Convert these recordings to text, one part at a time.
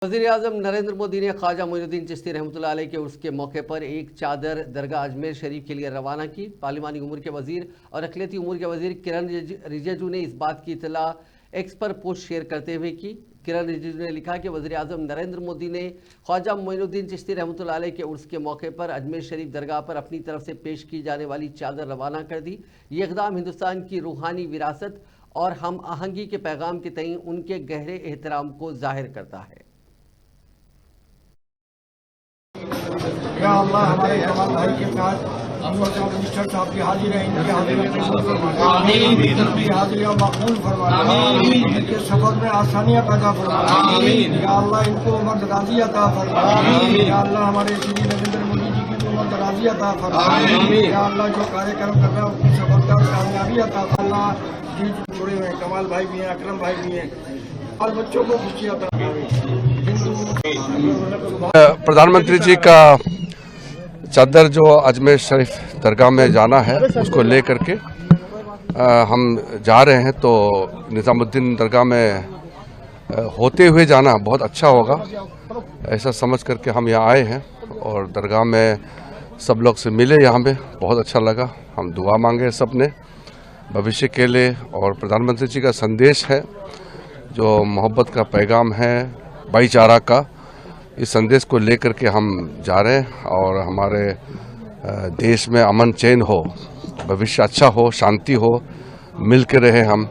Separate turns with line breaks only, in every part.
वज़ीर-ए-आज़म नरेंद्र मोदी ने ख्वाजा मोइनुद्दीन चिश्ती रहमतुल्लाह अलैह के उर्स के मौके पर एक चादर दरगाह अजमेर शरीफ के लिए रवाना की। पार्लिमानी उमूर के वज़ीर और अक़लियती उमूर के वज़ीर किरण रिजिजू ने इस बात की इत्तला एक्स पर पोस्ट शेयर करते हुए की। किरण रिजिजू ने लिखा कि वज़ीर-ए-आज़म नरेंद्र मोदी ने ख्वाजा मोइनुद्दीन चिश्ती रहमतुल्लाह अलैह के उर्स के मौके पर अजमेर शरीफ दरगाह पर अपनी तरफ से पेश की जाने वाली चादर रवाना कर दी। ये इक़दाम हिंदुस्तान की रूहानी विरासत और हम आहंगी के पैगाम के तईं उनके गहरे एहतराम को ज़ाहिर करता है।
या अल्लाह हमारे जवान भाई के साथ मिनिस्टर साहब की हाजिर है, इनकी हाजिरी मकबूल फरमा, इनके सफर में आसानियाँ पैदा फरमा। या अल्लाह इनको उम्र दराज़ी अता फरमा। या अल्लाह हमारे श्री नरेंद्र मोदी जी की उम्र दराज़ी अता फरमा। या अल्लाह जो कार्यक्रम कर रहा है उसकी सफलता और कामयाबी अता फरमा। जी जुड़े हुए कमाल भाई भी हैं, अकरम भाई भी हैं और बच्चों को खुशी अता फरमा।
प्रधानमंत्री जी का चादर जो अजमेर शरीफ दरगाह में जाना है उसको लेकर के हम जा रहे हैं, तो निज़ामुद्दीन दरगाह में होते हुए जाना बहुत अच्छा होगा, ऐसा समझ करके हम यहाँ आए हैं और दरगाह में सब लोग से मिले। यहाँ में बहुत अच्छा लगा, हम दुआ मांगे सब ने भविष्य के लिए। और प्रधानमंत्री जी का संदेश है जो मोहब्बत का पैगाम है, भाईचारा का, इस संदेश को लेकर के हम जा रहे हैं और हमारे देश में अमन चैन हो, भविष्य अच्छा हो, शांति हो, मिल के रहे, हम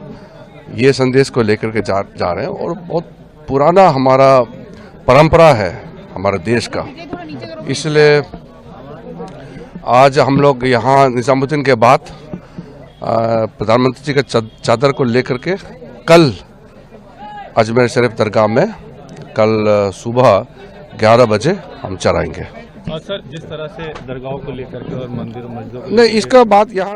ये संदेश को लेकर के जा रहे हैं। और बहुत पुराना हमारा परंपरा है हमारे देश का, इसलिए आज हम लोग यहाँ निज़ामुद्दीन के बाद प्रधानमंत्री जी का चादर को लेकर के कल अजमेर शरीफ दरगाह में कल सुबह 11 बजे हम चढ़ाएंगे।
सर, जिस तरह से दरगाहों को लेकर के और मंदिरों मस्जिदों को
नहीं, इसका बात यहाँ